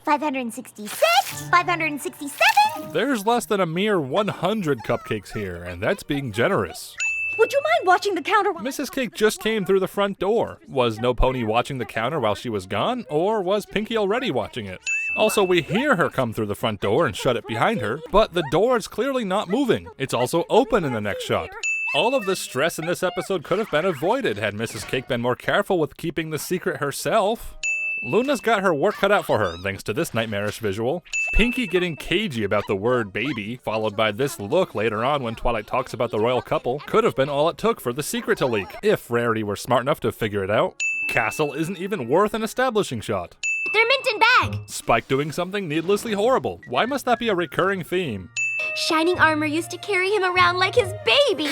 566, 567. There's less than a mere 100 cupcakes here, and that's being generous. Would you mind watching the counter? Mrs. Cake just came through the front door. Was No Pony watching the counter while she was gone, or was Pinkie already watching it? Also, we hear her come through the front door and shut it behind her, but the door is clearly not moving. It's also open in the next shot. All of the stress in this episode could have been avoided had Mrs. Cake been more careful with keeping the secret herself. Luna's got her work cut out for her, thanks to this nightmarish visual. Pinkie getting cagey about the word baby, followed by this look later on when Twilight talks about the royal couple, could have been all it took for the secret to leak, if Rarity were smart enough to figure it out. Castle isn't even worth an establishing shot. They're mint in bag. Spike doing something needlessly horrible. Why must that be a recurring theme? Shining Armor used to carry him around like his baby.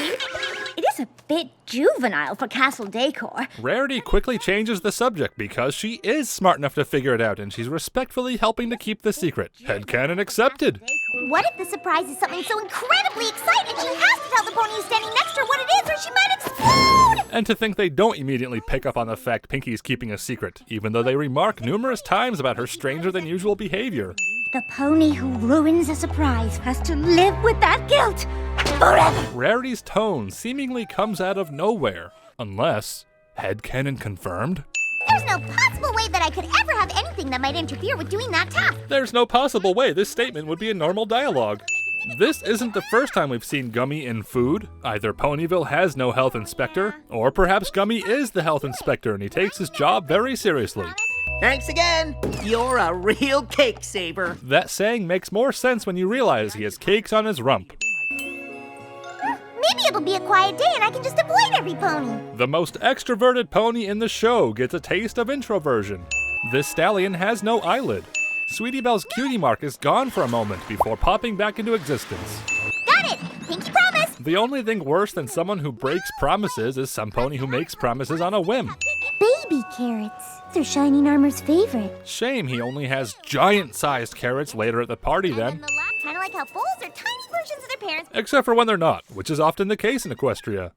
It is a bit juvenile for castle decor. Rarity quickly changes the subject because she is smart enough to figure it out and she's respectfully helping to keep the secret. Headcanon accepted. What if the surprise is something so incredibly exciting she has to tell the pony who's standing next to her what it is or she might explode? And to think they don't immediately pick up on the fact Pinkie's keeping a secret, even though they remark numerous times about her stranger than usual behavior. The pony who ruins a surprise has to live with that guilt forever. Rarity's tone seemingly comes out of nowhere. Unless, headcanon confirmed? There's no possible way that I could ever have anything that might interfere with doing that task. There's no possible way this statement would be a normal dialogue. This isn't the first time we've seen Gummy in food. Either Ponyville has no health inspector, or perhaps Gummy is the health inspector and he takes his job very seriously. Thanks again. You're a real cake saver. That saying makes more sense when you realize he has cakes on his rump. Maybe it'll be a quiet day and I can just avoid every pony. The most extroverted pony in the show gets a taste of introversion. This stallion has no eyelid. Sweetie Belle's cutie mark is gone for a moment before popping back into existence. Got it! Pinkie promise! The only thing worse than someone who breaks promises is some pony who makes promises on a whim. Baby carrots. They're Shining Armor's favorite. Shame he only has giant-sized carrots later at the party then. Kind of like how foals are tiny versions of their parents. Except for when they're not, which is often the case in Equestria.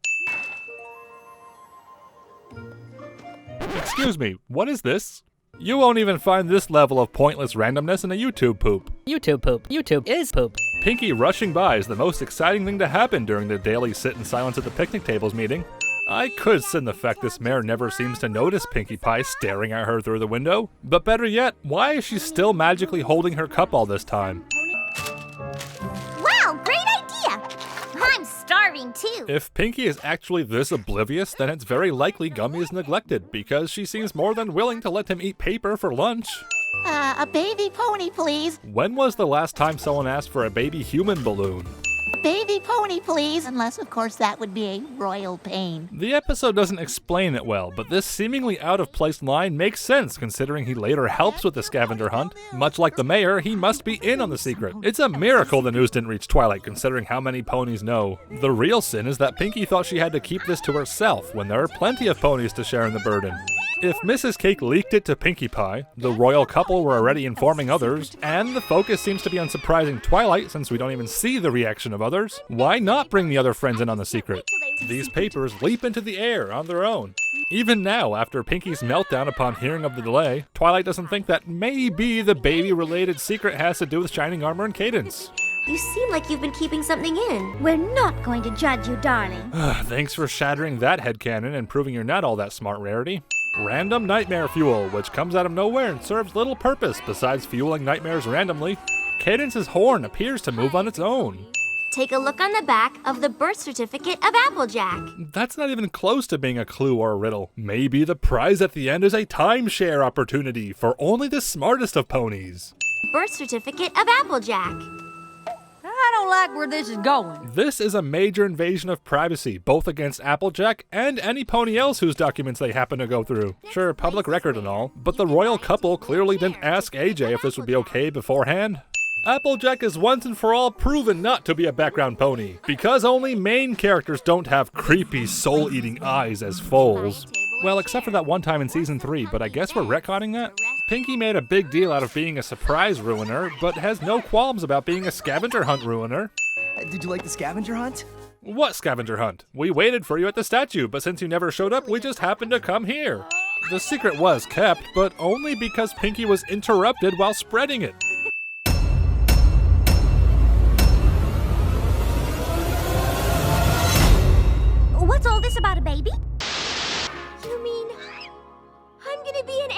Excuse me, what is this? You won't even find this level of pointless randomness in a YouTube poop. YouTube poop. YouTube is poop. Pinkie rushing by is the most exciting thing to happen during the daily sit in silence at the picnic tables meeting. I could send the fact this mare never seems to notice Pinkie Pie staring at her through the window. But better yet, why is she still magically holding her cup all this time? Wow, great idea! I'm starving too. If Pinkie is actually this oblivious, then it's very likely Gummy is neglected, because she seems more than willing to let him eat paper for lunch. A baby pony, please. When was the last time someone asked for a baby human balloon? Baby pony, please. Unless, of course, that would be a royal pain. The episode doesn't explain it well, but this seemingly out-of-place line makes sense considering he later helps with the scavenger hunt. Much like the mayor, he must be in on the secret. It's a miracle the news didn't reach Twilight considering how many ponies know. The real sin is that Pinkie thought she had to keep this to herself when there are plenty of ponies to share in the burden. If Mrs. Cake leaked it to Pinkie Pie, the royal couple were already informing others, and the focus seems to be on surprising Twilight since we don't even see the reaction of others, why not bring the other friends in on the secret? These papers leap into the air on their own. Even now, after Pinkie's meltdown upon hearing of the delay, Twilight doesn't think that maybe the baby-related secret has to do with Shining Armor and Cadence. You seem like you've been keeping something in. We're not going to judge you, darling. Thanks for shattering that headcanon and proving you're not all that smart, Rarity. Random nightmare fuel, which comes out of nowhere and serves little purpose besides fueling nightmares randomly. Cadence's horn appears to move on its own. Take a look on the back of the birth certificate of Applejack. That's not even close to being a clue or a riddle. Maybe the prize at the end is a timeshare opportunity for only the smartest of ponies. Birth certificate of Applejack. I don't like where this is going. This is a major invasion of privacy, both against Applejack and any pony else whose documents they happen to go through. Sure, public record and all, but the royal couple clearly didn't ask AJ if this would be okay beforehand. Applejack is once and for all proven not to be a background pony, because only main characters don't have creepy soul-eating eyes as foals. Well, except for that one time in Season 3, but I guess we're retconning that? Pinkie made a big deal out of being a surprise ruiner, but has no qualms about being a scavenger hunt ruiner. Did you like the scavenger hunt? What scavenger hunt? We waited for you at the statue, but since you never showed up, we just happened to come here. The secret was kept, but only because Pinkie was interrupted while spreading it. What's all this about a baby? You mean I'm gonna be an